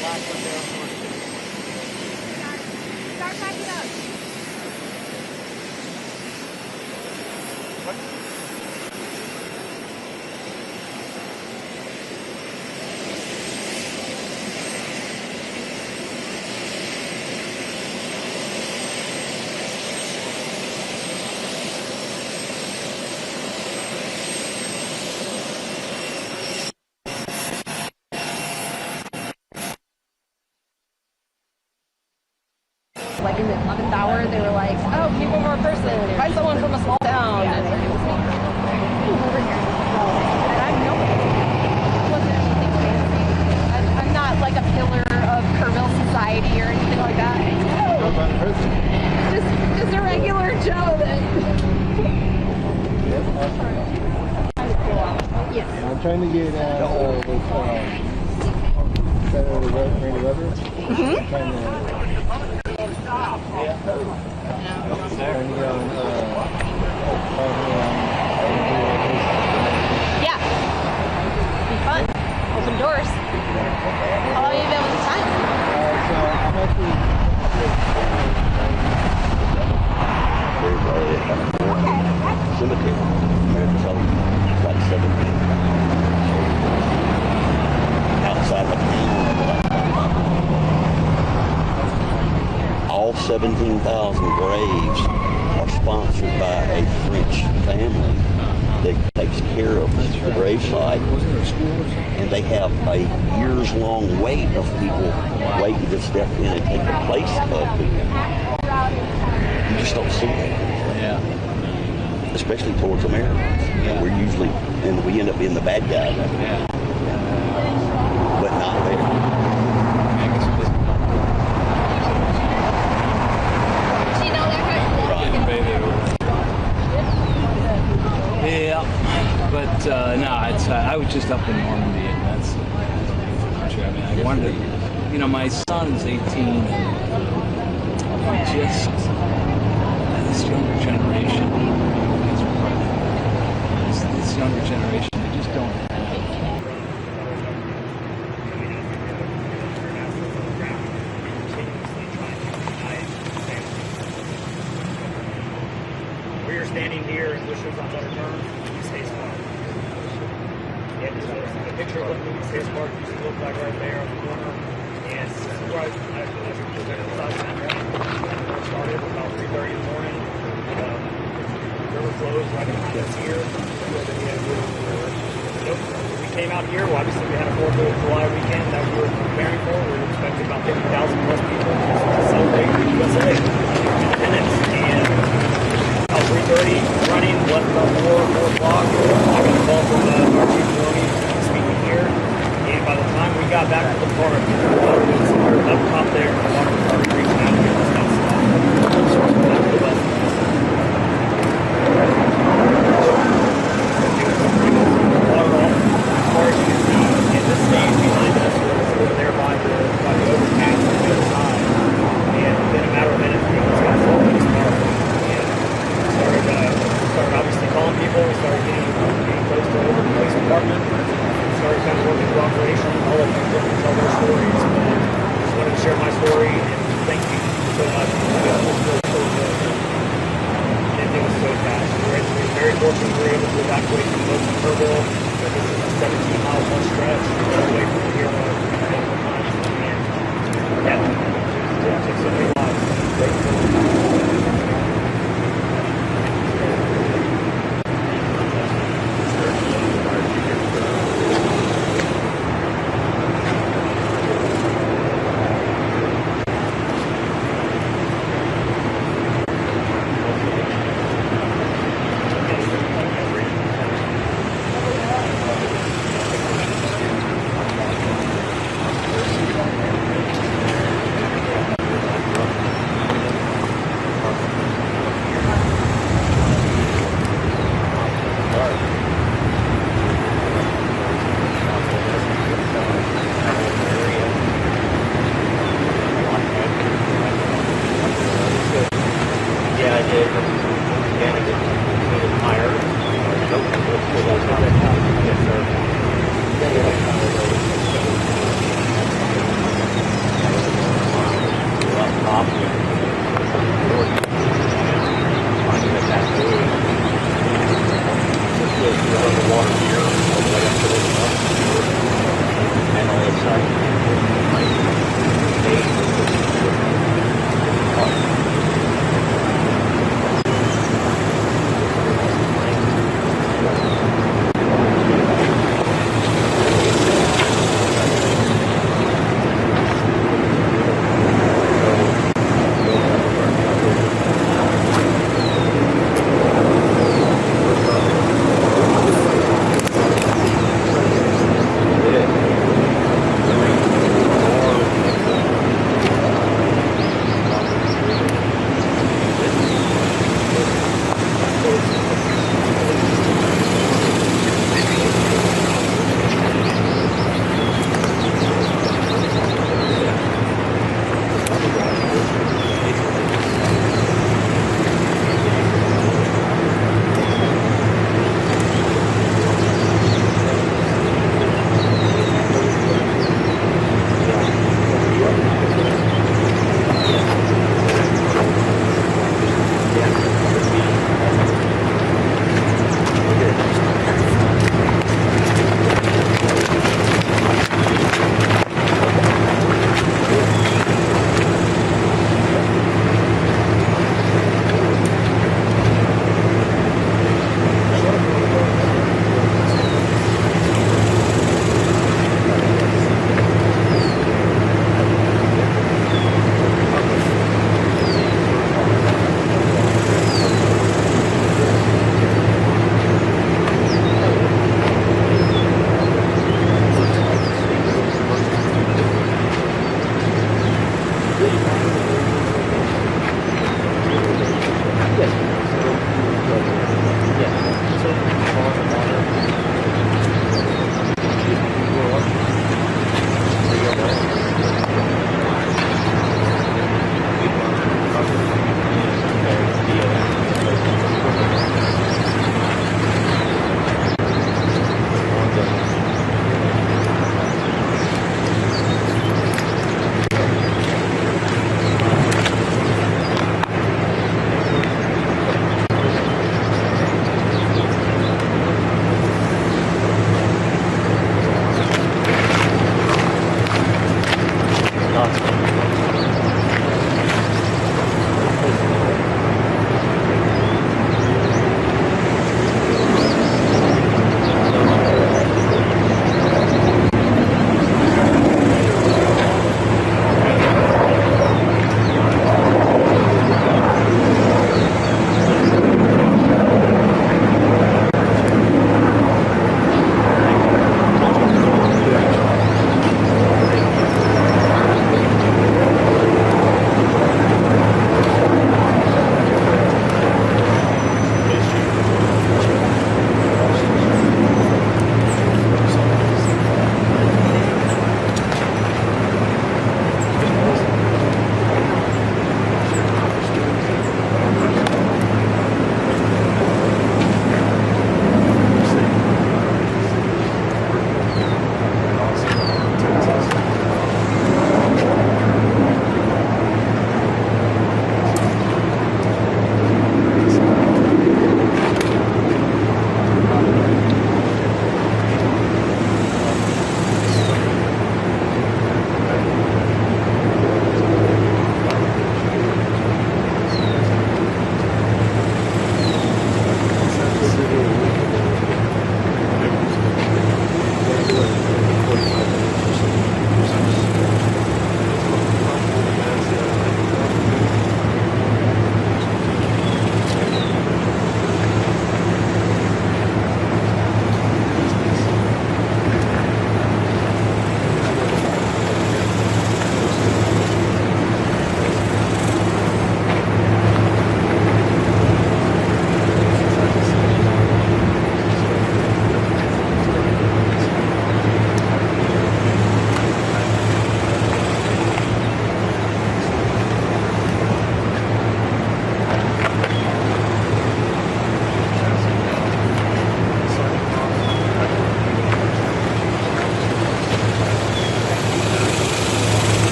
Start backing up. Like in the 11th hour, they were like, "Oh, need one more person. Find someone from a small town." Yeah, and it was me. Over here, and I'm nobody. It wasn't anything fancy. I'm not like a pillar of Kerrville society or anything like that. Just a regular Joe that. Yes. I'm trying to get rainy weather. Yeah. Be fun. Open doors. How long have you been with the time? So I'm actually cemetery. It's like 17. Outside of all 17,000 graves are sponsored by a French family that takes care of the gravesite, and they have a years-long wait of people waiting to step in and take the place of people. You just don't see that. Yeah. Especially towards Americans. Yeah. We're usually, and we end up being the bad guy. Yeah. But not there. Yeah, but no, it's I was just up in Normandy, and that's beautiful country. I mean, I wanted to, you know, my son's 18, and just this younger generation, this younger generation, they just don't have. Where you're standing here and wishes on better terms, you stay smart. Yeah, just a picture of what the movie Stays Smart used to look like right there on the corner. And this is where I presented the size of that morning. It started about 3:30 in the morning. The river flows right behind us here. We came out here, well, obviously we had a 4th of July weekend that we were preparing for. We were expecting about 50,000 plus people to celebrate USA independence. And 3:30 running, left about 4 o'clock. I got a call from our chief Melania speaking here. And by the time we got back to the park, we were up top there, the water was already reaching out here. It's not stopped. Water off. As far as you can see, in this stage behind us was over there by the overpass on the other side. And within a matter of minutes, we almost got full in this park. Started obviously calling people. We started getting close to the police department. We started kind of working through operations. All of them different tell their stories. But I just wanted to share my story and thank you so much. It was so good. And it was so fast. We were very fortunate we were able to evacuate some folks in Kerrville. This is a 17-mile plus stretch all the way from here on and yeah, it took so many lives.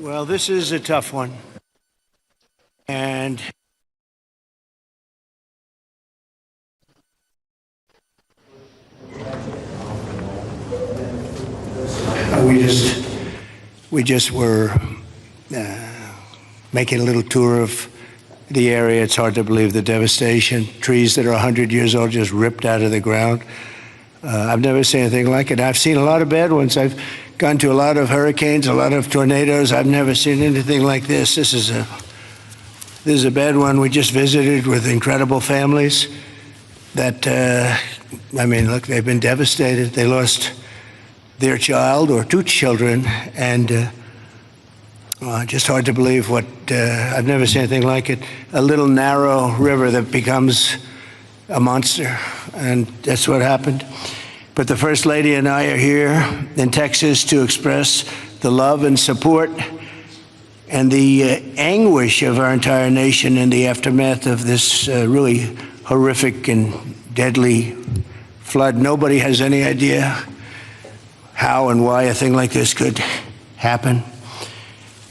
Well, this is a tough one. And we just were making a little tour of the area. It's hard to believe the devastation. Trees that are 100 years old just ripped out of the ground. I've never seen anything like it. I've seen a lot of bad ones. I've gone to a lot of hurricanes, a lot of tornadoes. I've never seen anything like this. This is a bad one. We just visited with incredible families that, I mean, look, they've been devastated. They lost their child or two children, and just hard to believe what, I've never seen anything like it. A little narrow river that becomes a monster, and that's what happened. But the First Lady and I are here in Texas to express the love and support and the anguish of our entire nation in the aftermath of this really horrific and deadly flood. Nobody has any idea how and why a thing like this could happen.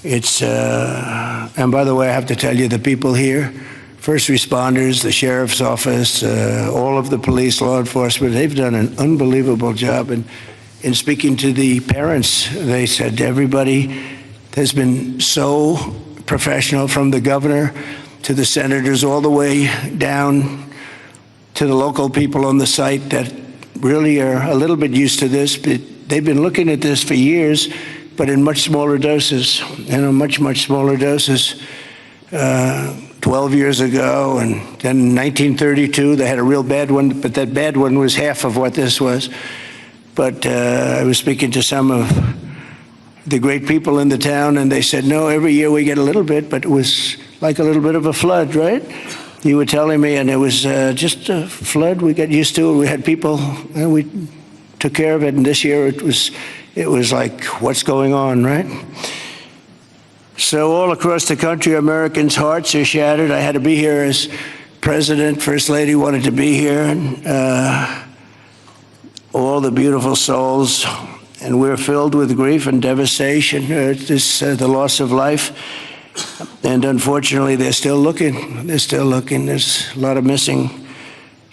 It's, and by the way, I have to tell you, the people here, first responders, the sheriff's office, all of the police, law enforcement, they've done an unbelievable job. And in speaking to the parents, they said everybody has been so professional, from the governor to the senators, all the way down to the local people on the site that really are a little bit used to this. But they've been looking at this for years, but in much smaller doses, much, much smaller doses. 12 years ago, and then in 1932, they had a real bad one, but that bad one was half of what this was. But I was speaking to some of the great people in the town, and they said, no, every year we get a little bit, but it was like a little bit of a flood, right? You were telling me, and it was just a flood. We got used to it. We had people, and we took care of it, and this year it was like, what's going on, right? So all across the country, Americans' hearts are shattered. I had to be here as president. First Lady wanted to be here, and all the beautiful souls, and we're filled with grief and devastation. The loss of life, and unfortunately, they're still looking. They're still looking. There's a lot of missing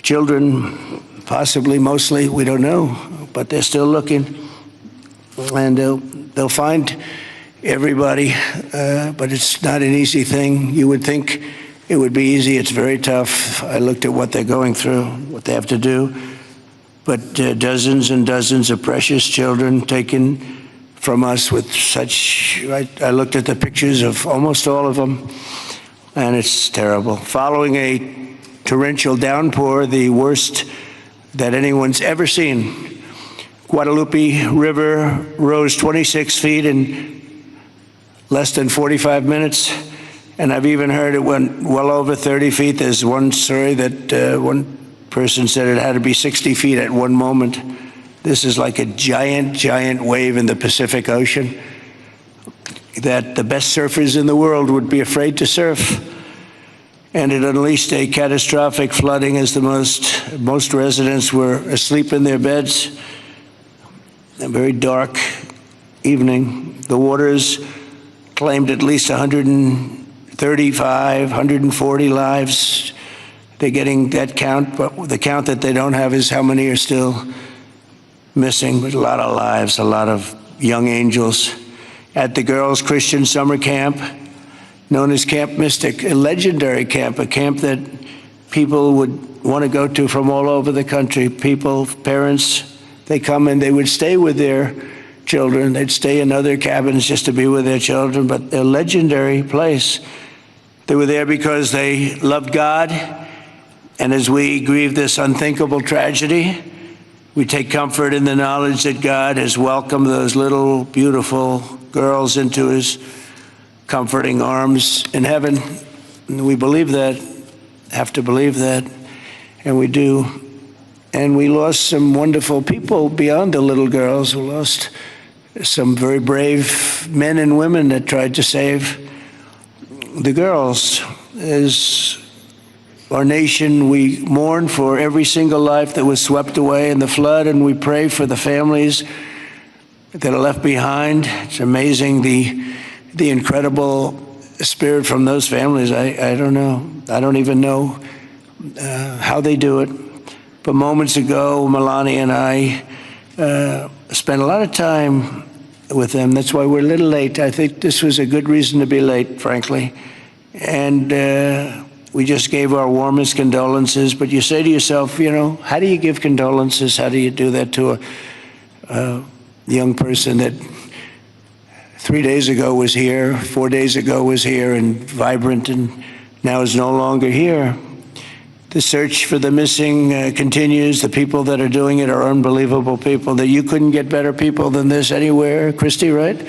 children, possibly, mostly, we don't know, but they're still looking, and they'll find everybody, but it's not an easy thing. You would think it would be easy. It's very tough. I looked at what they're going through, what they have to do, but dozens and dozens of precious children taken from us with such, I looked at the pictures of almost all of them, and it's terrible. Following a torrential downpour, the worst that anyone's ever seen, Guadalupe River rose 26 feet in less than 45 minutes, and I've even heard it went well over 30 feet. There's one story that one person said it had to be 60 feet at one moment. This is like a giant, giant wave in the Pacific Ocean that the best surfers in the world would be afraid to surf. And it unleashed a catastrophic flooding as most residents were asleep in their beds. A very dark evening. The waters claimed at least 135, 140 lives. They're getting that count, but the count that they don't have is how many are still missing. But a lot of lives, a lot of young angels. At the Girls Christian Summer Camp, known as Camp Mystic, a legendary camp, a camp that people would want to go to from all over the country. People, parents, they come and they would stay with their children. They'd stay in other cabins just to be with their children, but a legendary place. They were there because they loved God, and as we grieve this unthinkable tragedy, we take comfort in the knowledge that God has welcomed those little, beautiful girls into his comforting arms in heaven. And we believe that, have to believe that, and we do. And we lost some wonderful people beyond the little girls. We lost some very brave men and women that tried to save the girls. As our nation, we mourn for every single life that was swept away in the flood, and we pray for the families that are left behind. It's amazing the incredible spirit from those families. I don't know. I don't even know how they do it. But moments ago, Melania and I spent a lot of time with them. That's why we're a little late. I think this was a good reason to be late, frankly. And we just gave our warmest condolences. But you say to yourself, you know, how do you give condolences? How do you do that to a young person that 3 days ago was here, 4 days ago was here and vibrant, and now is no longer here? The search for the missing continues. The people that are doing it are unbelievable people. That you couldn't get better people than this anywhere, Christy, right?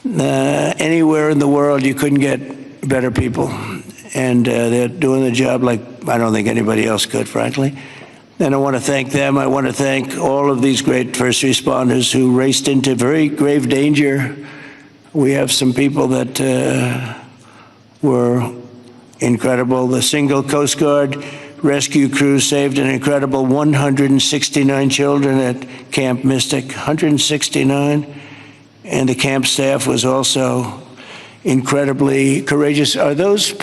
Anywhere in the world, you couldn't get better people. And they're doing the job like I don't think anybody else could, frankly. And I want to thank them. I want to thank all of these great first responders who raced into very grave danger. We have some people that were incredible. The single Coast Guard rescue crew saved an incredible 169 children at Camp Mystic, 169. And the camp staff was also incredibly courageous. Are those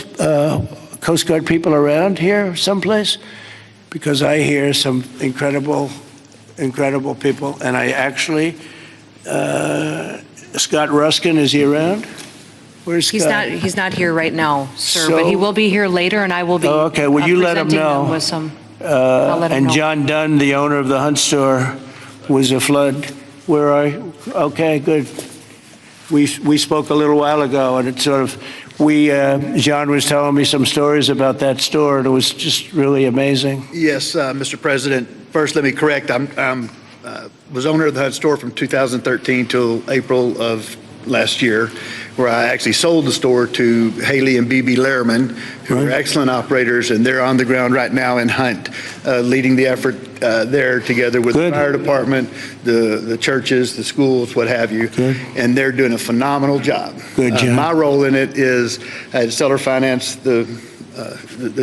Coast Guard people around here someplace? Because I hear some incredible people. And I actually, Scott Ruskin, is he around? Where's Scott? He's not here right now, sir, but he will be here later, and I will be. Oh, okay, will you let him know? With some, I'll let him and know. John Dunn, the owner of the Hunt store, was a flood. Where are you? Okay, good. We spoke a little while ago, and it sort of, John was telling me some stories about that store, and it was just really amazing. Yes, Mr. President. First, let me correct. I was owner of the Hunt store from 2013 till April of last year, where I actually sold the store to Haley and BB Lehrman, who are excellent operators, and they're on the ground right now in Hunt, leading the effort there together with the fire department, the churches, the schools, what have you. And they're doing a phenomenal job. Good job. My role in it is I had seller finance the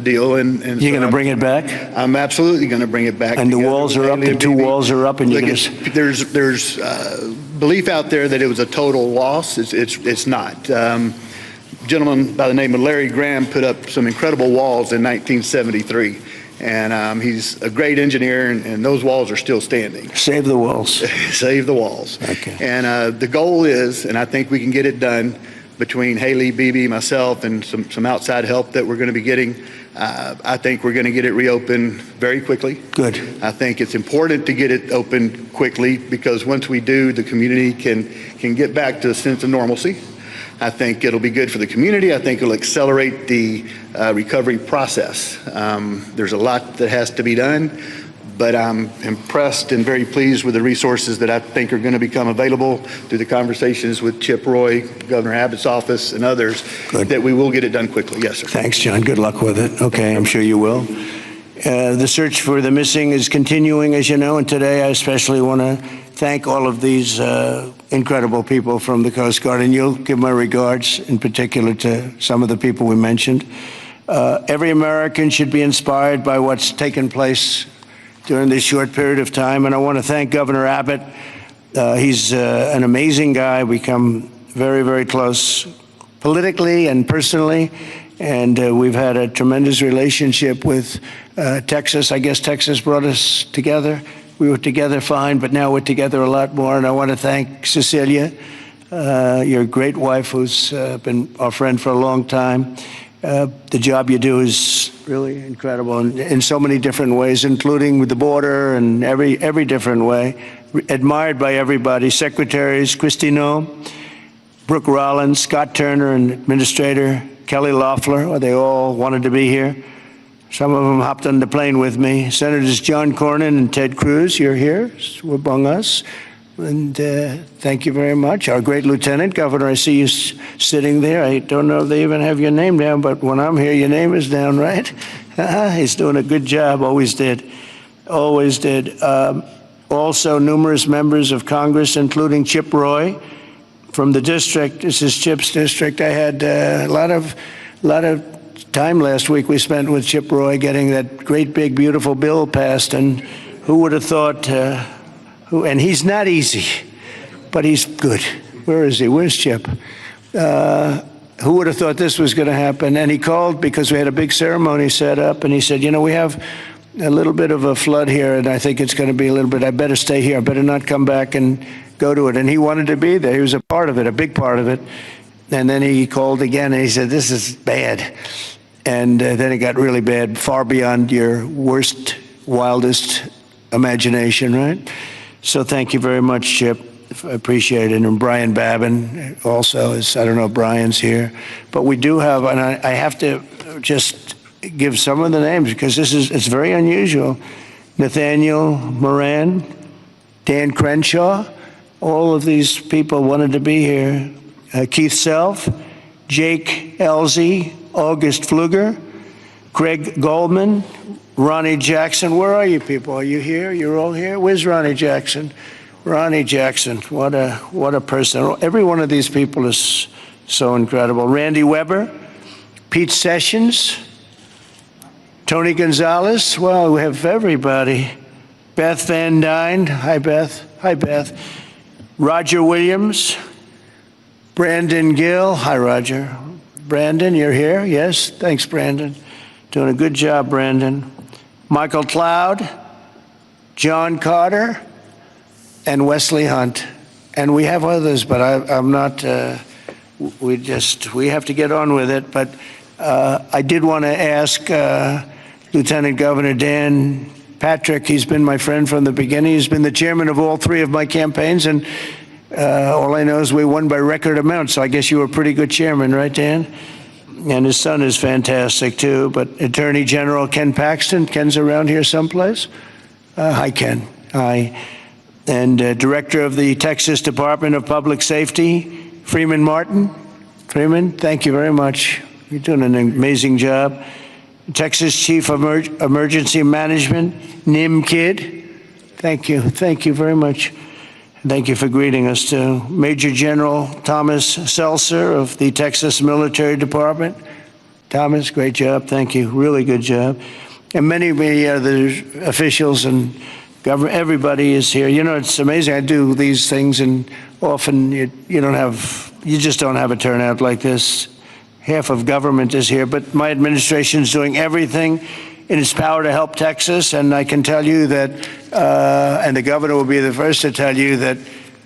deal, and You're going to bring it back? I'm absolutely going to bring it back. And the walls are up, the two walls are up, and you're going to... There's belief out there that it was a total loss. It's not. A gentleman by the name of Larry Graham put up some incredible walls in 1973. And he's a great engineer, and those walls are still standing. Save the walls. Save the walls. Okay. And the goal is, and I think we can get it done between Haley, BB, myself, and some outside help that we're going to be getting. I think we're going to get it reopened very quickly. Good. I think it's important to get it open quickly, because once we do, the community can get back to a sense of normalcy. I think it'll be good for the community. I think it'll accelerate the recovery process. There's a lot that has to be done, but I'm impressed and very pleased with the resources that I think are going to become available through the conversations with Chip Roy, Governor Abbott's office, and others, that we will get it done quickly. Yes, sir. Thanks, John. Good luck with it. Okay, I'm sure you will. The search for the missing is continuing, as you know, and today I especially want to thank all of these incredible people from the Coast Guard, and you'll give my regards in particular to some of the people we mentioned. Every American should be inspired by what's taken place during this short period of time, and I want to thank Governor Abbott. He's an amazing guy. We come very, very close politically and personally, and we've had a tremendous relationship with Texas. I guess Texas brought us together. We were together fine, but now we're together a lot more, and I want to thank Cecilia, your great wife, who's been our friend for a long time. The job you do is really incredible in so many different ways, including with the border and every different way. Admired by everybody. Secretaries, Kristi Noem, Brooke Rollins, Scott Turner, and Administrator Kelly Loeffler, they all wanted to be here. Some of them hopped on the plane with me. Senators John Cornyn and Ted Cruz, you're here among us. And thank you very much. Our great Lieutenant Governor, I see you sitting there. I don't know if they even have your name down, but when I'm here, your name is down, right? He's doing a good job, always did. Always did. Also, numerous members of Congress, including Chip Roy from the district. This is Chip's district. I had a lot of time last week we spent with Chip Roy getting that great, big, beautiful bill passed, and who would have thought... and he's not easy, but he's good. Where is he? Where's Chip? Who would have thought this was going to happen? And he called because we had a big ceremony set up, and he said, you know, we have a little bit of a flood here, and I think it's going to be a little bit, I better stay here. I better not come back and go to it. And he wanted to be there. He was a part of it, a big part of it. And then he called again, and he said, this is bad. And then it got really bad, far beyond your worst, wildest imagination, right? So thank you very much, Chip. I appreciate it. And Brian Babin also is, I don't know if Brian's here, but we do have, and I have to just give some of the names because it's very unusual. Nathaniel Moran, Dan Crenshaw, all of these people wanted to be here. Keith Self, Jake Elzey, August Pfluger, Craig Goldman, Ronnie Jackson. Where are you people? Are you here? You're all here? Where's Ronnie Jackson? Ronnie Jackson, what a person. Every one of these people is so incredible. Randy Weber, Pete Sessions, Tony Gonzalez, well, we have everybody. Beth Van Dyne, hi Beth, hi Beth. Roger Williams, Brandon Gill, hi Roger. Brandon, you're here? Yes, thanks Brandon. Doing a good job, Brandon. Michael Cloud, John Carter, and Wesley Hunt. And we have others, but I'm not, we have to get on with it. But I did want to ask Lieutenant Governor Dan Patrick, he's been my friend from the beginning. He's been the chairman of all three of my campaigns, and all I know is we won by record amount, so I guess you were a pretty good chairman, right, Dan? And his son is fantastic, too. But Attorney General Ken Paxton, Ken's around here someplace? Hi, Ken. Hi. And Director of the Texas Department of Public Safety, Freeman Martin. Freeman, thank you very much. You're doing an amazing job. Texas Chief of Emergency Management, Nim Kidd. Thank you. Thank you very much. Thank you for greeting us, too. Major General Thomas Seltzer of the Texas Military Department. Thomas, great job. Thank you. Really good job. And many other officials and government, everybody is here. You know, it's amazing. I do these things, and often you just don't have a turnout like this. Half of government is here, but my administration is doing everything in its power to help Texas, and I can tell you that, and the governor will be the first to tell you that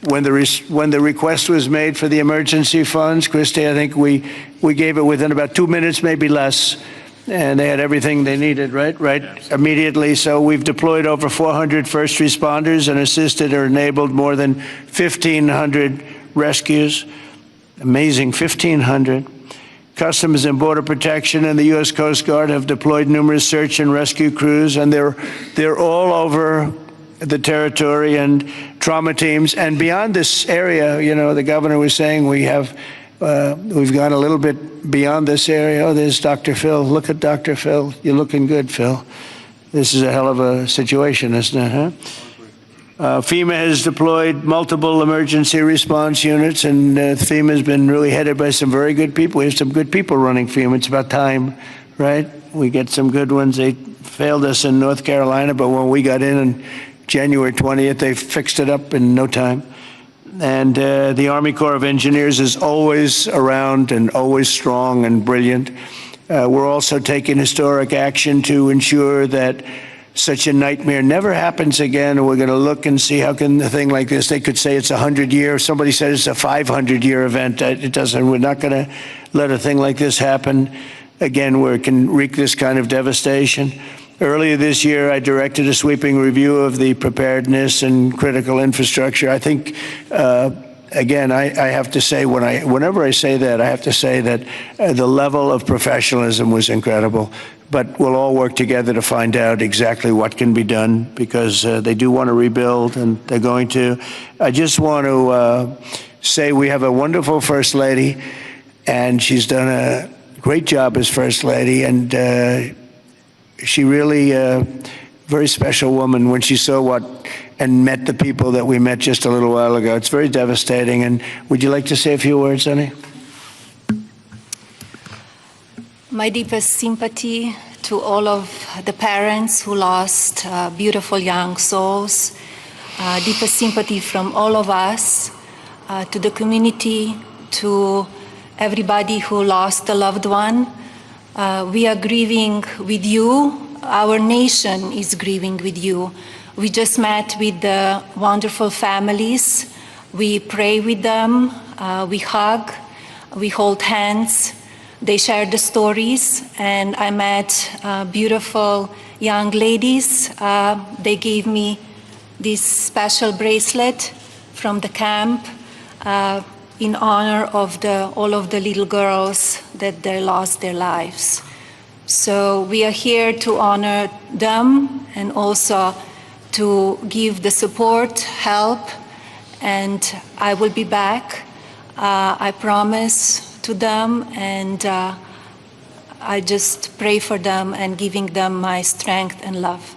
when the request was made for the emergency funds, Christy, I think we gave it within about 2 minutes, maybe less, and they had everything they needed, right, immediately. So we've deployed over 400 first responders and assisted or enabled more than 1,500 rescues. Amazing, 1,500. Customs and Border Protection and the U.S. Coast Guard have deployed numerous search and rescue crews, and they're all over the territory, and trauma teams. And beyond this area, you know, the governor was saying we've gone a little bit beyond this area. Oh, there's Dr. Phil. Look at Dr. Phil. You're looking good, Phil. This is a hell of a situation, isn't it, huh? FEMA has deployed multiple emergency response units, and FEMA has been really headed by some very good people. We have some good people running FEMA. It's about time, right? We get some good ones. They failed us in North Carolina, but when we got in on January 20th, they fixed it up in no time. And the Army Corps of Engineers is always around and always strong and brilliant. We're also taking historic action to ensure that such a nightmare never happens again. And we're going to look and see how can a thing like this, they could say it's 100-year. Somebody said it's a 500-year event. It doesn't. We're not going to let a thing like this happen again where it can wreak this kind of devastation. Earlier this year, I directed a sweeping review of the preparedness and critical infrastructure. I think, again, I have to say, whenever I say that, I have to say that the level of professionalism was incredible. But we'll all work together to find out exactly what can be done, because they do want to rebuild, and they're going to. I just want to say we have a wonderful First Lady, and she's done a great job as First Lady, and she really, very special woman when she saw and met the people that we met just a little while ago. It's very devastating. And would you like to say a few words, honey? My deepest sympathy to all of the parents who lost beautiful young souls. Deepest sympathy from all of us to the community, to everybody who lost a loved one. We are grieving with you. Our nation is grieving with you. We just met with the wonderful families. We pray with them. We hug. We hold hands. They shared the stories, and I met beautiful young ladies. They gave me this special bracelet from the camp in honor of all of the little girls that they lost their lives. So we are here to honor them and also to give the support, help, and I will be back. I promise to them, and I just pray for them and giving them my strength and love.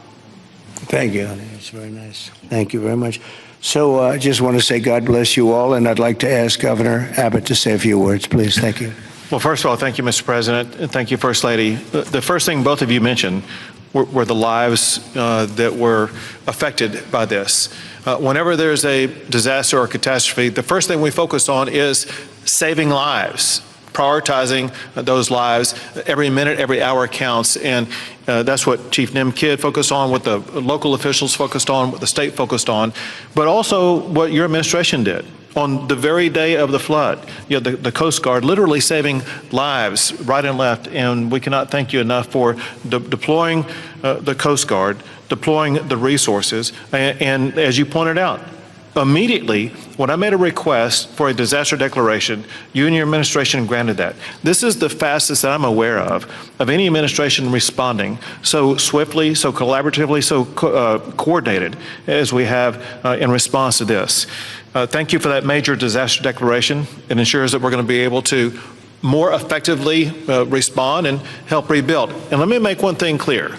Thank you, honey. It's very nice. Thank you very much. So I just want to say God bless you all, and I'd like to ask Governor Abbott to say a few words, please. Thank you. Well, first of all, thank you, Mr. President, and thank you, First Lady. The first thing both of you mentioned were the lives that were affected by this. Whenever there's a disaster or catastrophe, the first thing we focus on is saving lives, prioritizing those lives. Every minute, every hour counts, and that's what Chief Nim Kidd focused on, what the local officials focused on, what the state focused on, but also what your administration did. On the very day of the flood, you know, the Coast Guard literally saving lives right and left, and we cannot thank you enough for deploying the Coast Guard, deploying the resources, and as you pointed out, immediately when I made a request for a disaster declaration, you and your administration granted that. This is the fastest that I'm aware of any administration responding so swiftly, so collaboratively, so coordinated as we have in response to this. Thank you for that major disaster declaration. It ensures that we're going to be able to more effectively respond and help rebuild. And let me make one thing clear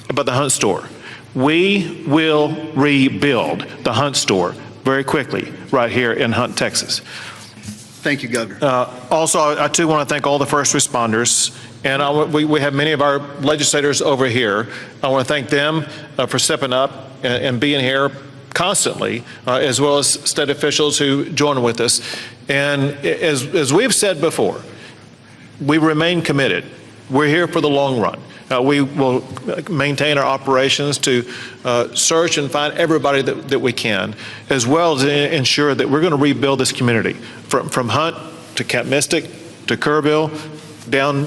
about the Hunt store. We will rebuild the Hunt store very quickly right here in Hunt, Texas. Thank you, Governor. Also, I too want to thank all the first responders. And we have many of our legislators over here. I want to thank them for stepping up and being here constantly, as well as state officials who join with us. And as we've said before, we remain committed. We're here for the long run. We will maintain our operations to search and find everybody that we can, as well as ensure that we're going to rebuild this community from Hunt to Camp Mystic to Kerrville down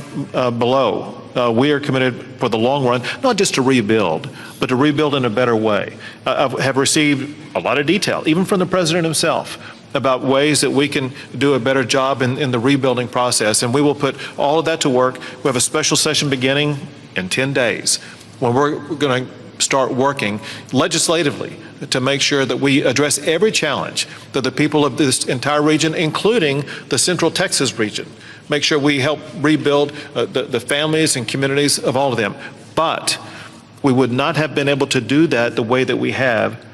below. We are committed for the long run, not just to rebuild, but to rebuild in a better way. I have received a lot of detail, even from the President himself, about ways that we can do a better job in the rebuilding process, and we will put all of that to work. We have a special session beginning in 10 days when we're going to start working legislatively to make sure that we address every challenge that the people of this entire region, including the Central Texas region, make sure we help rebuild the families and communities of all of them. But we would not have been able to do that the way that we have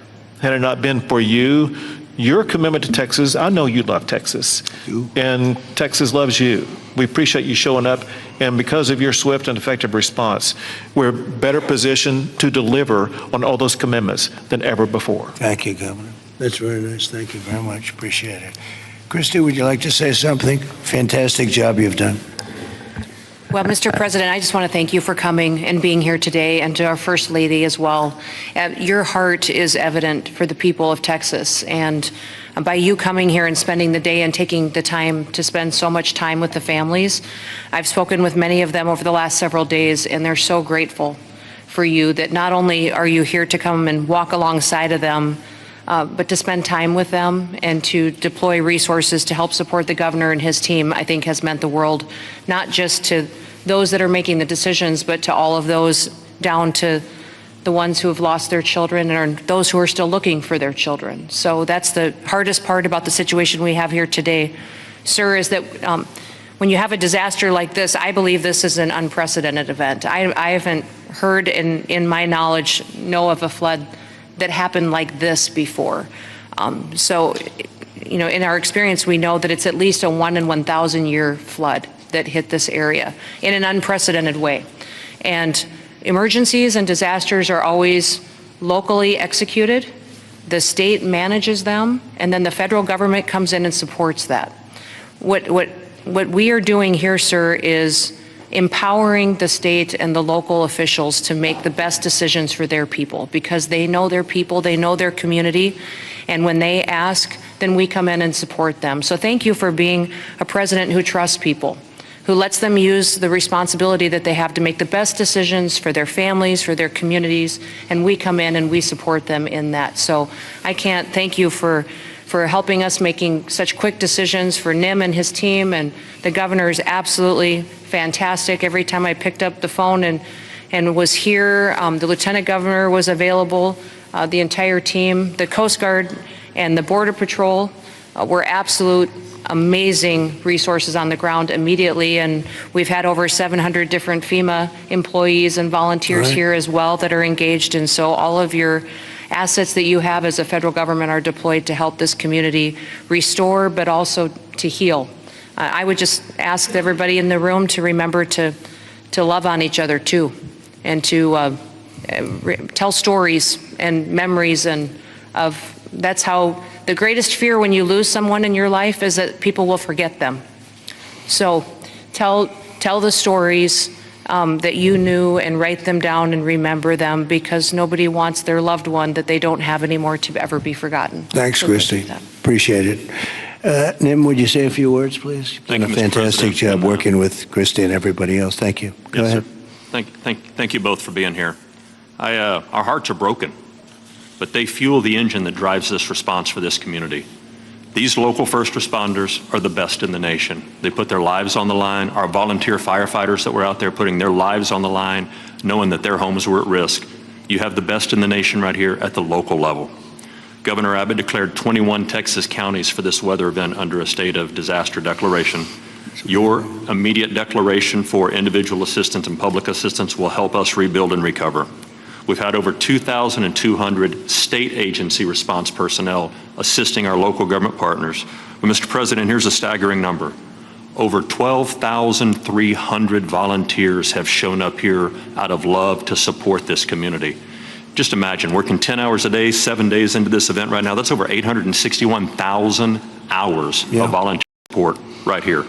had it not been for you, your commitment to Texas. I know you love Texas, and Texas loves you. We appreciate you showing up, and because of your swift and effective response, we're better positioned to deliver on all those commitments than ever before. Thank you, Governor. That's very nice. Thank you very much. Appreciate it. Christy, would you like to say something? Fantastic job you've done. Well, Mr. President, I just want to thank you for coming and being here today, and to our First Lady as well. Your heart is evident for the people of Texas, and by you coming here and spending the day and taking the time to spend so much time with the families, I've spoken with many of them over the last several days, and they're so grateful for you that not only are you here to come and walk alongside of them, but to spend time with them and to deploy resources to help support the governor and his team, I think has meant the world, not just to those that are making the decisions, but to all of those down to the ones who have lost their children and those who are still looking for their children. So that's the hardest part about the situation we have here today, sir, is that when you have a disaster like this, I believe this is an unprecedented event. I haven't heard in my knowledge, know of a flood that happened like this before. So, you know, in our experience, we know that it's at least a 1 in 1,000 year flood that hit this area in an unprecedented way. And emergencies and disasters are always locally executed. The state manages them, and then the federal government comes in and supports that. What we are doing here, sir, is empowering the state and the local officials to make the best decisions for their people, because they know their people, they know their community, and when they ask, then we come in and support them. So thank you for being a president who trusts people, who lets them use the responsibility that they have to make the best decisions for their families, for their communities, and we come in and we support them in that. So I can't thank you for helping us making such quick decisions, for Nim and his team, and the governor is absolutely fantastic. Every time I picked up the phone and was here, the lieutenant governor was available, the entire team, the Coast Guard and the Border Patrol were absolute amazing resources on the ground immediately, and we've had over 700 different FEMA employees and volunteers here as well that are engaged, and so all of your assets that you have as a federal government are deployed to help this community restore, but also to heal I would just ask everybody in the room to remember to love on each other too, and to tell stories and memories, and that's how the greatest fear when you lose someone in your life is that people will forget them. So tell the stories that you knew, and write them down and remember them, because nobody wants their loved one that they don't have anymore to ever be forgotten. Thanks, So Christy. Appreciate it. Nim, would you say a few words, please? You've done a fantastic job working with Christy and everybody else. Thank you. Go ahead. Sir. Thank you both for being here. Our hearts are broken, but they fuel the engine that drives this response for this community. These local first responders are the best in the nation. They put their lives on the line. Our volunteer firefighters that were out there putting their lives on the line, knowing that their homes were at risk. You have the best in the nation right here at the local level. Governor Abbott declared 21 Texas counties for this weather event under a state of disaster declaration. Your immediate declaration for individual assistance and public assistance will help us rebuild and recover. We've had over 2,200 state agency response personnel assisting our local government partners. But Mr. President, here's a staggering number. Over 12,300 volunteers have shown up here out of love to support this community. Just imagine, working 10 hours a day, 7 days into this event right now, that's over 861,000 hours of volunteer support right here.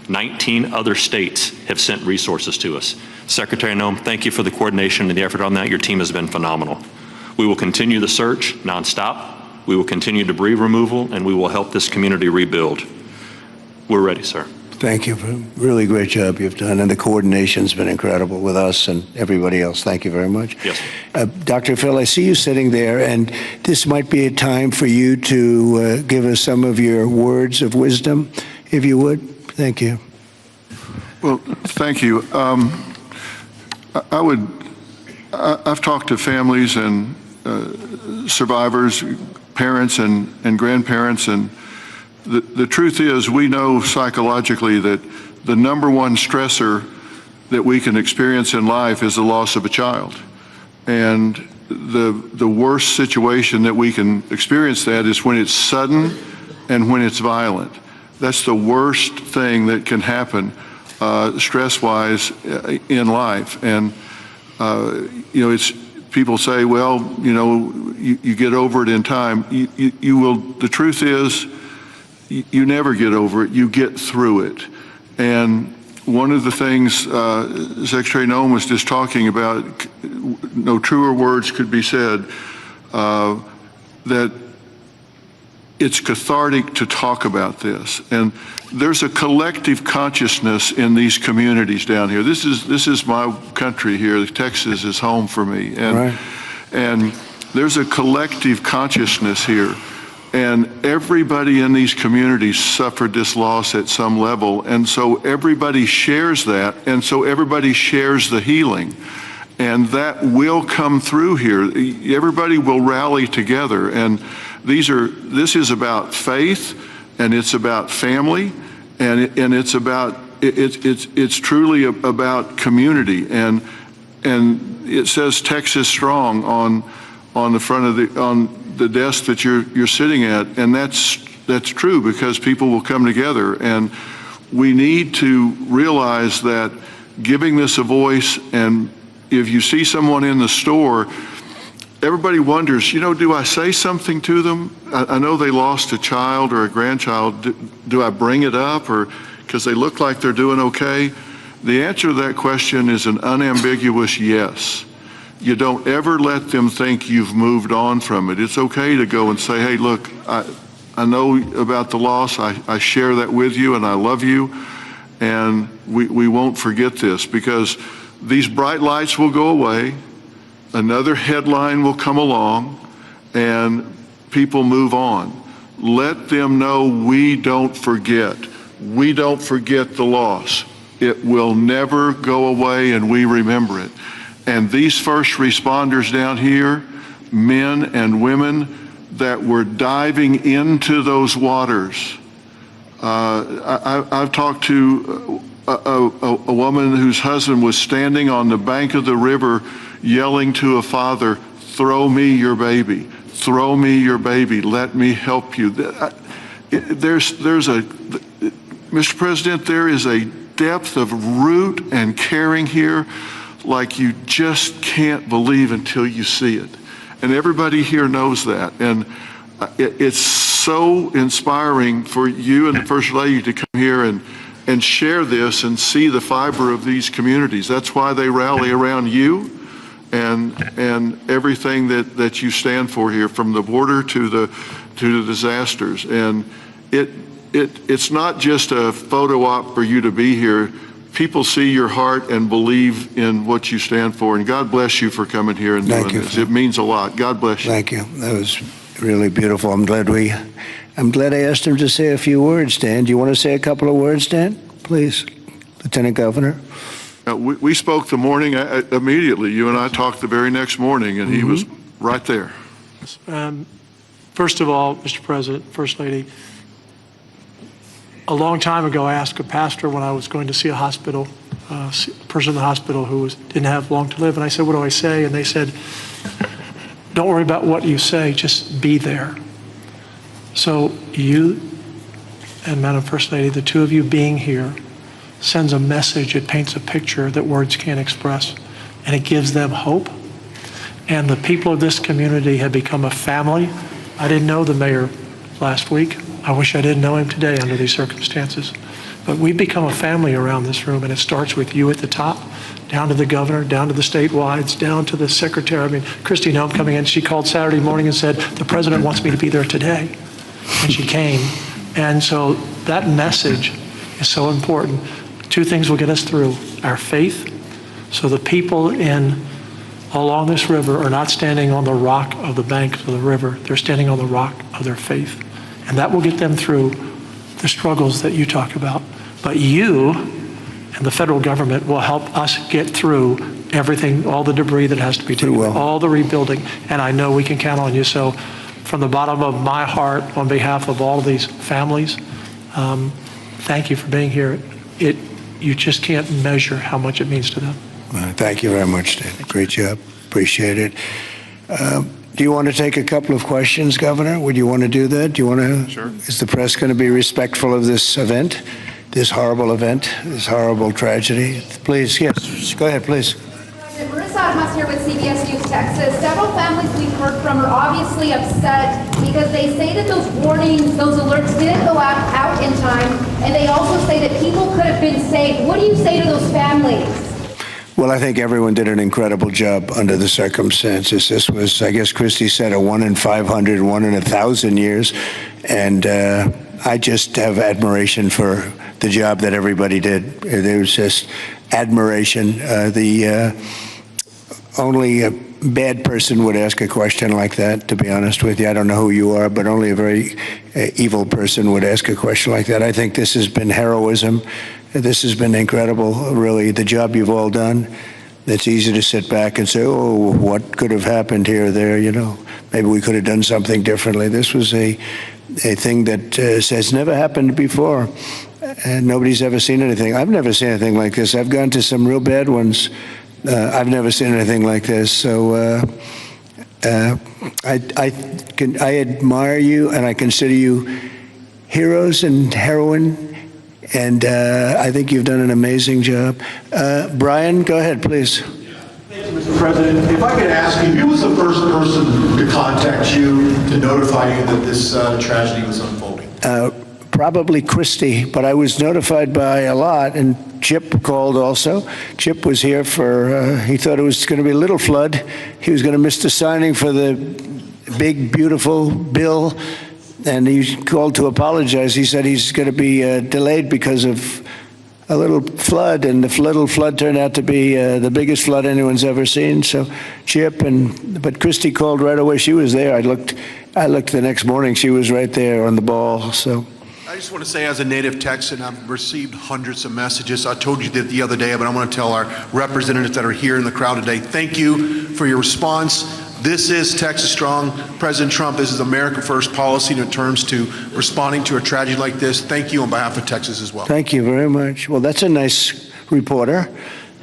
19 other states have sent resources to us. Secretary Noem, thank you for the coordination and the effort on that. Your team has been phenomenal. We will continue the search nonstop. We will continue debris removal, and we will help this community rebuild. We're ready, sir. Thank you for a really great job you've done, and the coordination's been incredible with us and everybody else. Thank you very much. Yes. Dr. Phil, I see you sitting there, and this might be a time for you to give us some of your words of wisdom, if you would. Thank you. Well, thank you. I've talked to families and survivors, parents and grandparents, and the truth is, we know psychologically that the number one stressor that we can experience in life is the loss of a child. And the worst situation that we can experience that is when it's sudden and when it's violent. That's the worst thing that can happen stress-wise in life. And it's people say, well, you get over it in time. You will. The truth is, you never get over it. You get through it. And one of the things Secretary Noem was just talking about, no truer words could be said, that it's cathartic to talk about this. And there's a collective consciousness in these communities down here. This is my country here. Texas is home for me. And there's a collective consciousness here. And everybody in these communities suffered this loss at some level. And so everybody shares that. And so everybody shares the healing. And that will come through here. Everybody will rally together. And this is about faith, and it's about family, and it's truly about community. And it says Texas Strong on the front of the desk that you're sitting at, and that's true, because people will come together. And we need to realize that giving this a voice, and if you see someone in the store, everybody wonders, do I say something to them? I know they lost a child or a grandchild. Do I bring it up, or because they look like they're doing okay? The answer to that question is an unambiguous yes. You don't ever let them think you've moved on from it. It's okay to go and say, hey, look, I know about the loss. I share that with you, and I love you. And we won't forget this, because these bright lights will go away. Another headline will come along, and people move on. Let them know we don't forget. We don't forget the loss. It will never go away, and we remember it. And these first responders down here, men and women that were diving into those waters. I've talked to a woman whose husband was standing on the bank of the river yelling to a father, throw me your baby, throw me your baby, let me help you. Mr. President, there is a depth of root and caring here like you just can't believe until you see it. And everybody here knows that. And it's so inspiring for you and the First Lady to come here and share this and see the fiber of these communities. That's why they rally around you and everything that you stand for here, from the border to the disasters. And it's not just a photo op for you to be here. People see your heart and believe in what you stand for. And God bless you for coming here and doing this. It means a lot. God bless you. Thank you. That was really beautiful. I'm glad I asked him to say a few words, Dan. Do you want to say a couple of words, Dan? Please, Lieutenant Governor. We spoke the morning immediately. You and I talked the very next morning, and he was right there. First of all, Mr. President, First Lady, a long time ago I asked a pastor when I was going to see a hospital, a person in the hospital who didn't have long to live, and I said, what do I say? And they said, don't worry about what you say, just be there. So you and Madam First Lady, the two of you being here, sends a message, it paints a picture that words can't express, and it gives them hope. And the people of this community have become a family. I didn't know the mayor last week. I wish I didn't know him today under these circumstances. But we've become a family around this room, and it starts with you at the top, down to the governor, down to the statewide, down to the secretary. I mean, Christy Nome coming in, she called Saturday morning and said, the president wants me to be there today. And she came. And so that message is so important. Two things will get us through: our faith, so the people along this river are not standing on the rock of the banks of the river, they're standing on the rock of their faith. And that will get them through the struggles that you talk about. But you and the federal government will help us get through everything, all the debris that has to be taken, all the rebuilding, and I know we can count on you. So from the bottom of my heart, on behalf of all of these families, thank you for being here. You just can't measure how much it means to them. Thank you very much, Dan. Great job. Appreciate it. Do you want to take a couple of questions, Governor? Would you want to do that? Do you want to? Sure. Is the press going to be respectful of this event, this horrible event, this horrible tragedy? Please, yes. Go ahead, please. Marissa Admas here with CBS News Texas. Several families we've heard from are obviously upset because they say that those warnings, those alerts didn't go out in time, and they also say that people could have been saved. What do you say to those families? Well, I think everyone did an incredible job under the circumstances. This was, I guess Christy said, a 1 in 500, 1 in 1,000 years. And I just have admiration for the job that everybody did. There was just admiration. Only a bad person would ask a question like that, to be honest with you. I don't know who you are, but only a very evil person would ask a question like that. I think this has been heroism. This has been incredible, really, the job you've all done. It's easy to sit back and say, oh, what could have happened here or there, you know. Maybe we could have done something differently. This was a thing that has never happened before, and nobody's ever seen anything. I've never seen anything like this. I've gone to some real bad ones. I've never seen anything like this. So I admire you, and I consider you heroes and heroine. And I think you've done an amazing job. Brian, go ahead, please. Thank you, Mr. President. If I could ask you, who was the first person to contact you to notify you that this tragedy was unfolding? Probably Christy, but I was notified by a lot, and Chip called also. Chip was here for, he thought it was going to be a little flood. He was going to miss the signing for the big, beautiful bill. And he called to apologize. He said he's going to be delayed because of a little flood, and the little flood turned out to be the biggest flood anyone's ever seen. So Chip but Christy called right away. She was there. I looked the next morning. She was right there on the ball. So I just want to say, as a native Texan, I've received hundreds of messages. I told you that the other day, but I want to tell our representatives that are here in the crowd today, thank you for your response. This is Texas Strong. President Trump, this is America First policy in terms to responding to a tragedy like this. Thank you on behalf of Texas as well. Thank you very much. Well, that's a nice reporter.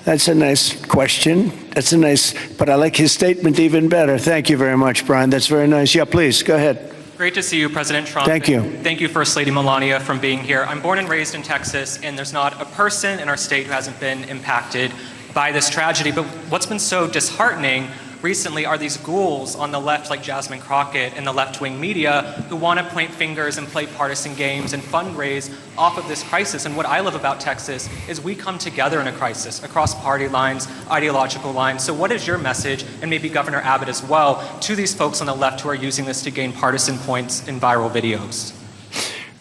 That's a nice question. That's a nice, but I like his statement even better. Thank you very much, Brian. That's very nice. Yeah, please, go ahead. Great to see you, President Trump. Thank you. Thank you, First Lady Melania, for being here. I'm born and raised in Texas, and there's not a person in our state who hasn't been impacted by this tragedy. But what's been so disheartening recently are these ghouls on the left, like Jasmine Crockett and the left-wing media, who want to point fingers and play partisan games and fundraise off of this crisis. And what I love about Texas is we come together in a crisis across party lines, ideological lines. So what is your message, and maybe Governor Abbott as well, to these folks on the left who are using this to gain partisan points in viral videos?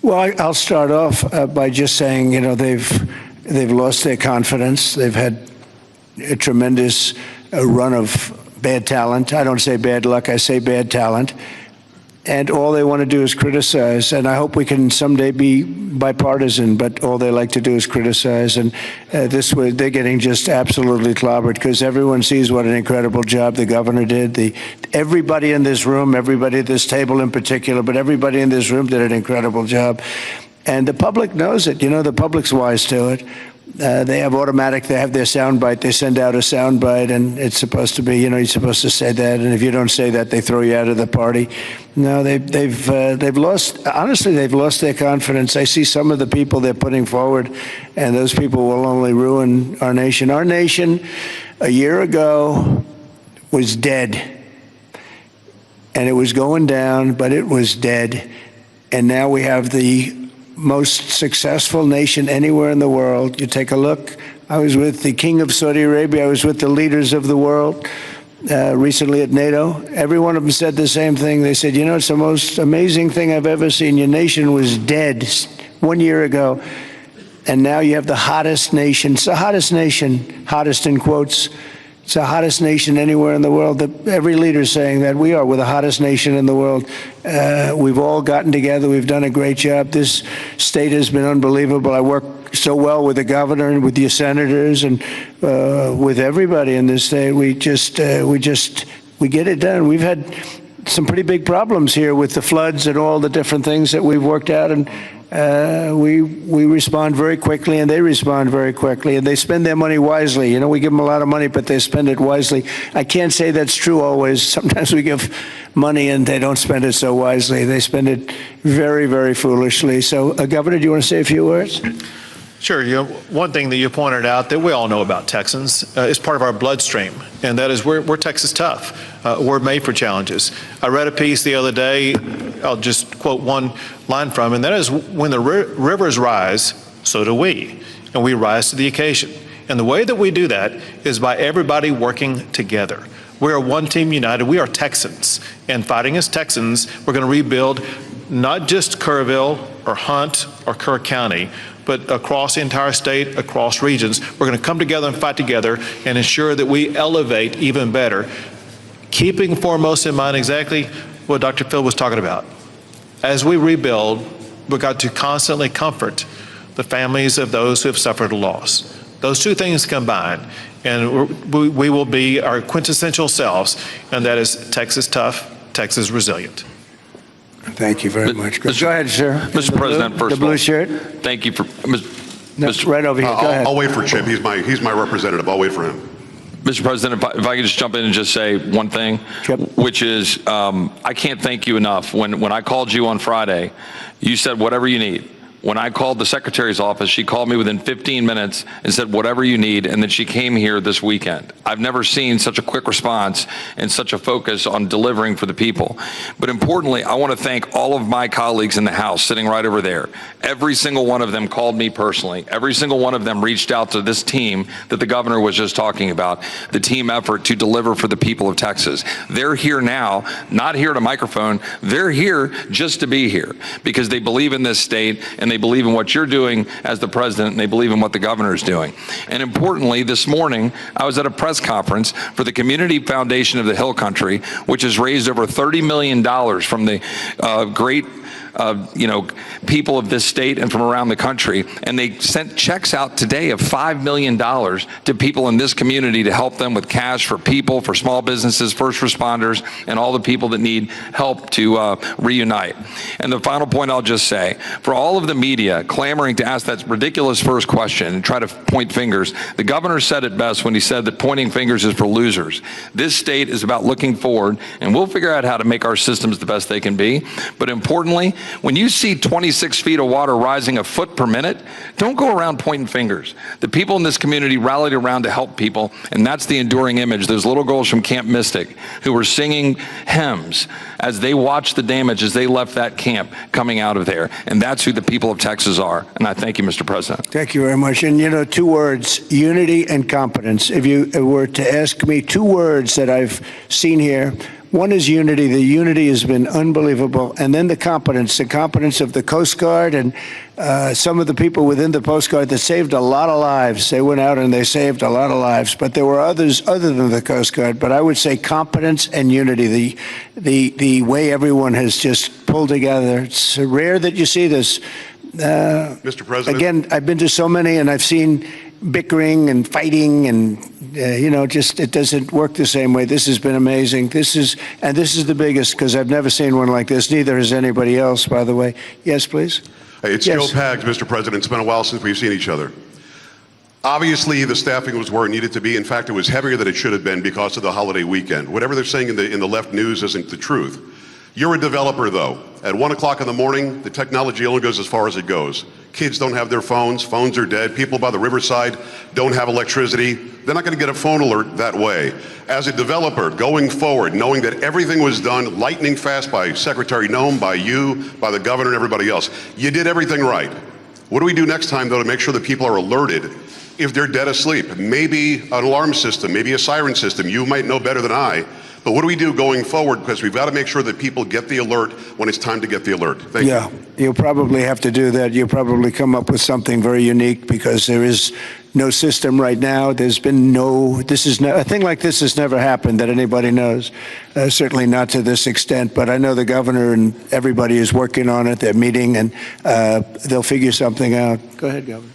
Well, I'll start off by just saying, you know, they've lost their confidence. They've had a tremendous run of bad talent. I don't say bad luck, I say bad talent. And all they want to do is criticize. And I hope we can someday be bipartisan, but all they like to do is criticize. And this way, they're getting just absolutely clobbered because everyone sees what an incredible job the governor did. Everybody in this room, everybody at this table in particular, but everybody in this room did an incredible job. And the public knows it. You know, the public's wise to it. They have automatic, they have their soundbite, they send out a soundbite, and it's supposed to be, you know, you're supposed to say that, and if you don't say that, they throw you out of the party. No, they've lost, honestly, they've lost their confidence. I see some of the people they're putting forward, and those people will only ruin our nation. Our nation, a year ago, was dead, and it was going down, but it was dead, and now we have the most successful nation anywhere in the world. You take a look. I was with the King of Saudi Arabia. I was with the leaders of the world recently at NATO. Every one of them said the same thing. They said, you know, it's the most amazing thing I've ever seen. Your nation was dead 1 year ago, and now you have the hottest nation. It's the hottest nation, hottest in quotes. It's the hottest nation anywhere in the world. Every leader is saying that we're the hottest nation in the world. We've all gotten together. We've done a great job. This state has been unbelievable. I work so well with the governor and with your senators and with everybody in this state. We get it done. We've had some pretty big problems here with the floods and all the different things that we've worked out, and we respond very quickly, and they respond very quickly, and they spend their money wisely. You know, we give them a lot of money, but they spend it wisely. I can't say that's true always. Sometimes we give money and they don't spend it so wisely. They spend it very, very foolishly. So, Governor, do you want to say a few words? Sure. You know, one thing that you pointed out that we all know about Texans is part of our bloodstream, and that is we're Texas tough. We're made for challenges. I read a piece the other day. I'll just quote one line from, and that is, when the rivers rise, so do we, and we rise to the occasion. And the way that we do that is by everybody working together. We are one team united. We are Texans, and fighting as Texans, we're going to rebuild not just Kerrville or Hunt or Kerr County, but across the entire state, across regions. We're going to come together and fight together and ensure that we elevate even better, keeping foremost in mind exactly what Dr. Phil was talking about. As we rebuild, we've got to constantly comfort the families of those who have suffered a loss. Those two things combined, and we will be our quintessential selves, and that is Texas tough, Texas resilient. Thank you very much. Go ahead, sir. Mr. President, first the of all, blue shirt. thank you for Mr. Right over here. Go ahead. I'll wait for Chip. He's my representative. I'll wait for him. Mr. President, if I could just jump in and just say one thing, which is I can't thank you enough. When I called you on Friday, you said whatever you need. When I called the secretary's office, she called me within 15 minutes and said, whatever you need, and then she came here this weekend. I've never seen such a quick response and such a focus on delivering for the people. But importantly, I want to thank all of my colleagues in the House sitting right over there. Every single one of them called me personally. Every single one of them reached out to this team that the governor was just talking about, the team effort to deliver for the people of Texas. They're here now, not here at a microphone. They're here just to be here because they believe in this state, and they believe in what you're doing as the president, and they believe in what the governor is doing. And importantly, this morning, I was at a press conference for the Community Foundation of the Hill Country, which has raised over $30 million from the great people of this state and from around the country. And they sent checks out today of $5 million to people in this community to help them with cash for people, for small businesses, first responders, and all the people that need help to reunite. And the final point I'll just say, for all of the media clamoring to ask that ridiculous first question and try to point fingers, the governor said it best when he said that pointing fingers is for losers. This state is about looking forward, and we'll figure out how to make our systems the best they can be. But importantly, when you see 26 feet of water rising a foot per minute, don't go around pointing fingers. The people in this community rallied around to help people, and that's the enduring image. Those little girls from Camp Mystic who were singing hymns as they watched the damage as they left that camp coming out of there. And that's who the people of Texas are. And I thank you, Mr. President. Thank you very much. And, you know, 2 words, unity and competence. If you were to ask me 2 words that I've seen here, one is unity. The unity has been unbelievable. And then the competence of the Coast Guard and some of the people within the Coast Guard that saved a lot of lives. They went out and they saved a lot of lives. But there were others other than the Coast Guard. But I would say competence and unity, the way everyone has just pulled together. It's rare that you see this. Mr. President. Again, I've been to so many and I've seen bickering and fighting and, you know, just it doesn't work the same way. This has been amazing. This is the biggest because I've never seen one like this. Neither has anybody else, by the way. Yes, please. Hey, it's Yes. Joe Pags, Mr. President. It's been a while since we've seen each other. Obviously, the staffing was where it needed to be. In fact, it was heavier than it should have been because of the holiday weekend. Whatever they're saying in the left news isn't the truth. You're a developer, though. At 1 o'clock in the morning, the technology only goes as far as it goes. Kids don't have their phones. Phones are dead. People by the riverside don't have electricity. They're not going to get a phone alert that way. As a developer, going forward, knowing that everything was done lightning fast by Secretary Noem, by you, by the governor, and everybody else, you did everything right. What do we do next time, though, to make sure that people are alerted if they're dead asleep? Maybe an alarm system, maybe a siren system. You might know better than I. But what do we do going forward? Because we've got to make sure that people get the alert when it's time to get the alert. Thank you. Yeah, you'll probably have to do that. You'll probably come up with something very unique because there is no system right now. There's been a thing like this has never happened that anybody knows. Certainly not to this extent, but I know the governor and everybody is working on it. They're meeting and they'll figure something out. Go ahead, Governor.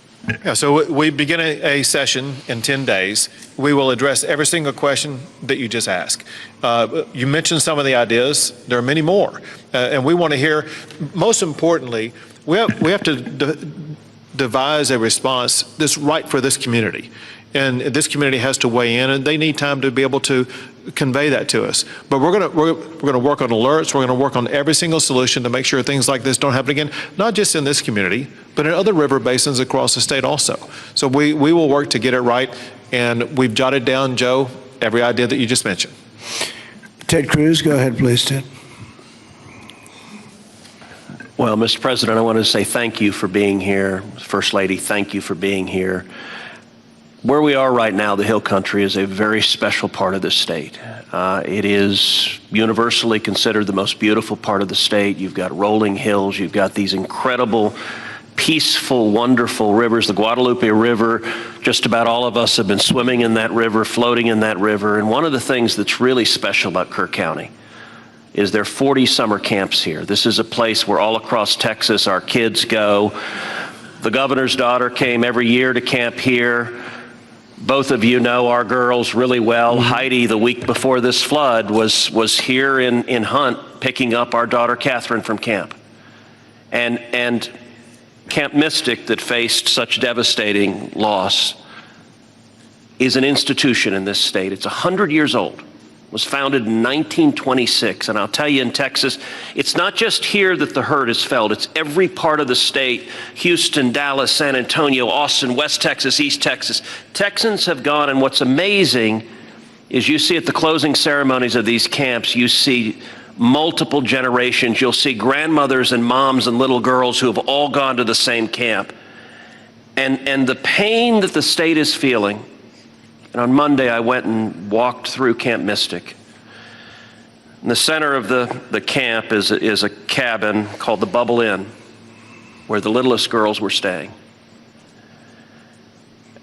Yeah, so we begin a session in 10 days. We will address every single question that you just asked. You mentioned some of the ideas. There are many more. And we want to hear, most importantly, we have to devise a response that's right for this community. And this community has to weigh in, and they need time to be able to convey that to us. But we're going to work on alerts. We're going to work on every single solution to make sure things like this don't happen again, not just in this community, but in other river basins across the state also. So we will work to get it right, and we've jotted down, Joe, every idea that you just mentioned. Ted Cruz, go ahead, please, Ted. Well, Mr. President, I want to say thank you for being here. First Lady, thank you for being here. Where we are right now, the Hill Country, is a very special part of the state. It is universally considered the most beautiful part of the state. You've got rolling hills. You've got these incredible, peaceful, wonderful rivers. The Guadalupe River, just about all of us have been swimming in that river, floating in that river. And one of the things that's really special about Kerr County is there are 40 summer camps here. This is a place where all across Texas our kids go. The governor's daughter came every year to camp here. Both of you know our girls really well. Heidi, the week before this flood, was here in Hunt picking up our daughter Catherine from camp. And Camp Mystic, that faced such devastating loss, is an institution in this state. It's 100 years old. Was founded in 1926, and I'll tell you, in Texas, it's not just here that the hurt is felt. It's every part of the state: Houston, Dallas, San Antonio, Austin, West Texas, East Texas. Texans have gone, and what's amazing is you see at the closing ceremonies of these camps, you see multiple generations. You'll see grandmothers and moms and little girls who have all gone to the same camp. And the pain that the state is feeling. And on Monday, I went and walked through Camp Mystic. In the center of the camp is a cabin called the Bubble Inn, where the littlest girls were staying.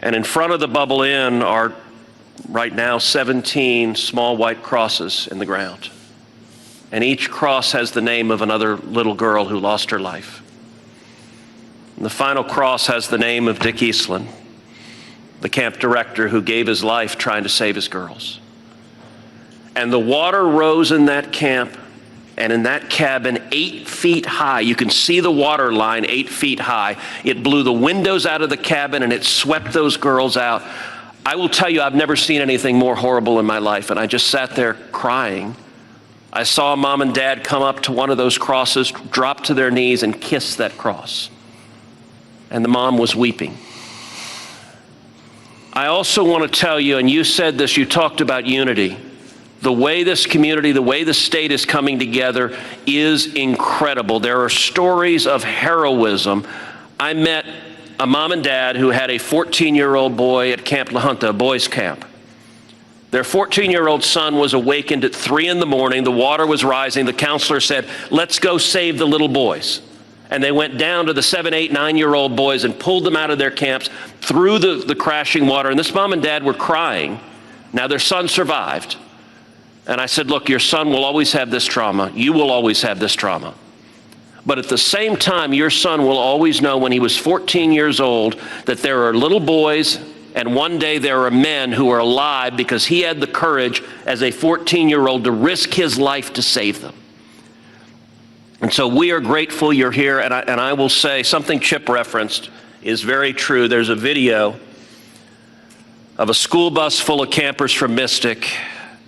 And in front of the Bubble Inn are right now 17 small white crosses in the ground. And each cross has the name of another little girl who lost her life. And the final cross has the name of Dick Eastland, the camp director who gave his life trying to save his girls. And the water rose in that camp And in that cabin, 8 feet high, you can see the water line 8 feet high. It blew the windows out of the cabin and it swept those girls out. I will tell you, I've never seen anything more horrible in my life. And I just sat there crying. I saw Mom and Dad come up to one of those crosses, drop to their knees and kiss that cross. And the mom was weeping. I also want to tell you, and you said this, you talked about unity. The way this community, the way the state is coming together is incredible. There are stories of heroism. I met a mom and dad who had a 14-year-old boy at Camp La Junta, a boys' camp. Their 14-year-old son was awakened at 3 in the morning. The water was rising. The counselor said, let's go save the little boys. And they went down to the 7, 8, 9-year-old boys and pulled them out of their camps through the crashing water. And this mom and dad were crying. Now their son survived. And I said, look, your son will always have this trauma. You will always have this trauma. But at the same time, your son will always know when he was 14 years old that there are little boys and one day there are men who are alive because he had the courage as a 14-year-old to risk his life to save them. And so we are grateful you're here. And I will say something Chip referenced is very true. There's a video of a school bus full of campers from Mystic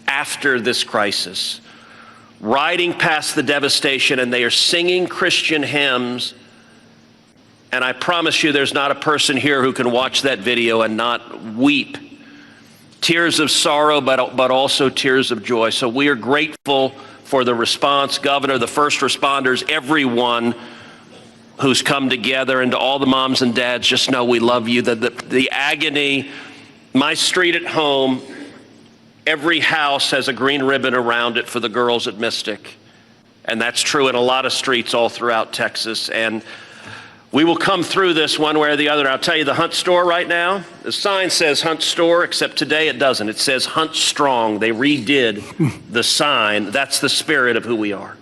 after this crisis, riding past the devastation, and they are singing Christian hymns. And I promise you there's not a person here who can watch that video and not weep. Tears of sorrow, but also tears of joy. So we are grateful for the response, Governor, the first responders, everyone who's come together, and to all the moms and dads, just know we love you. The agony, my street at home, every house has a green ribbon around it for the girls at Mystic. And that's true in a lot of streets all throughout Texas. And we will come through this one way or the other. And I'll tell you, the Hunt store right now, the sign says Hunt store, except today it doesn't. It says Hunt Strong. They redid the sign. That's the spirit of who we are.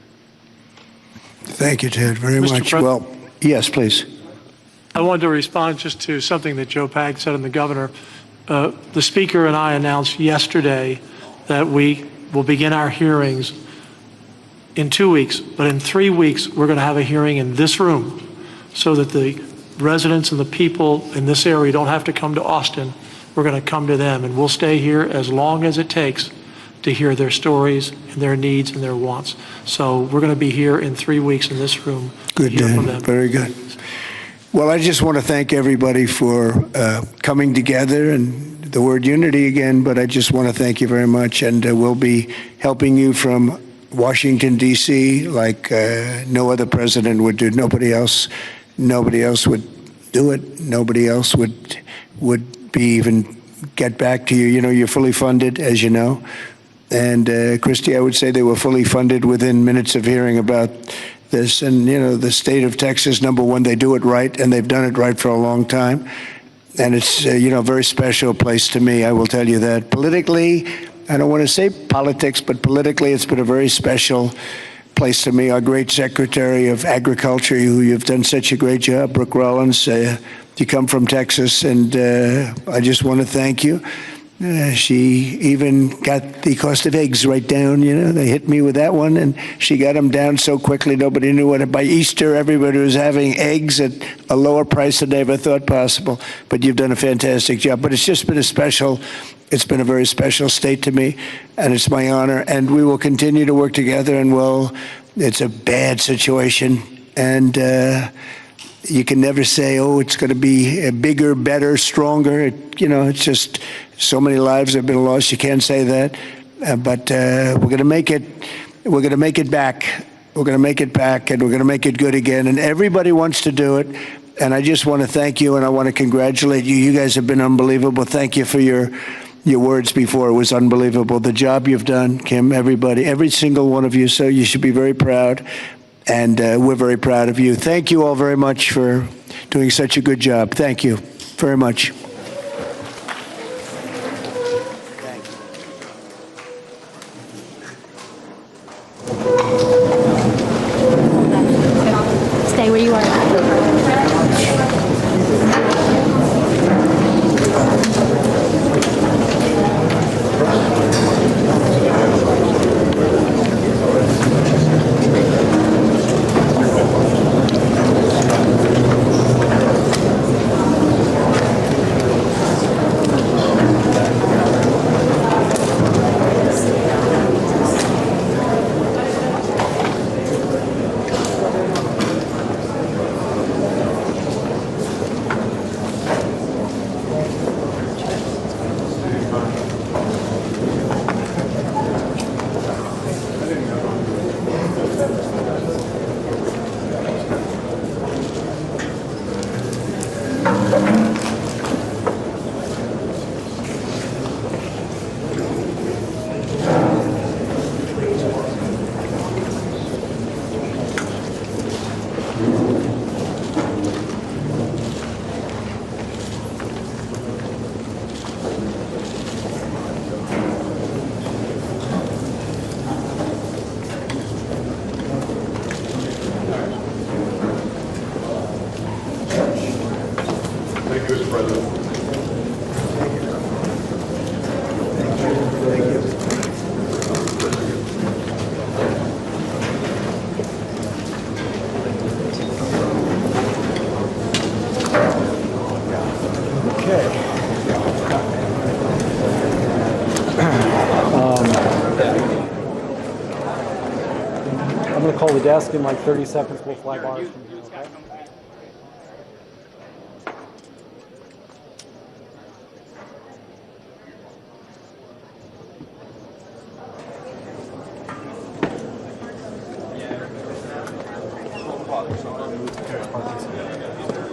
Thank you, Ted, very much. Well, yes, please. I wanted to respond just to something that Joe Pag said and the governor. The speaker and I announced yesterday that we will begin our hearings in 2 weeks, but in 3 weeks, we're going to have a hearing in this room so that the residents and the people in this area don't have to come to Austin. We're going to come to them, and we'll stay here as long as it takes to hear their stories and their needs and their wants. So we're going to be here in 3 weeks in this room. Good, Dan. Very good. Well, I just want to thank everybody for coming together, and the word unity again, but I just want to thank you very much. And we'll be helping you from Washington, D.C. like no other president would do. Nobody else would do it. Nobody else would be even get back to you. You know, you're fully funded, as you know. And Christy, I would say they were fully funded within minutes of hearing about this. And, you know, the state of Texas, number one, they do it right, and they've done it right for a long time. And it's, you know, a very special place to me, I will tell you that. Politically, I don't want to say politics, but politically, it's been a very special place to me. Our great Secretary of Agriculture, who you've done such a great job, Brooke Rollins, you come from Texas, and I just want to thank you. She even got the cost of eggs right down, you know. They hit me with that one, and she got them down so quickly nobody knew what. By Easter, everybody was having eggs at a lower price than they ever thought possible. But you've done a fantastic job. But it's just been it's been a very special state to me, and it's my honor. And we will continue to work together, and it's a bad situation, and you can never say, oh, it's going to be bigger, better, stronger. You know, it's just so many lives have been lost. You can't say that. But we're going to make it. We're going to make it back. We're going to make it back, and we're going to make it good again. And everybody wants to do it. And I just want to thank you, and I want to congratulate you. You guys have been unbelievable. Thank you for your words before. It was unbelievable. The job you've done, Kim, everybody, every single one of you. So you should be very proud. And we're very proud of you. Thank you all very much for doing such a good job. Thank you very much. Stay where you are. desk in like 30 seconds. We'll fly bars from here, okay?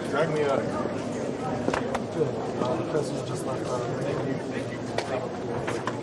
Drag me up. Good. The president just left. Thank you.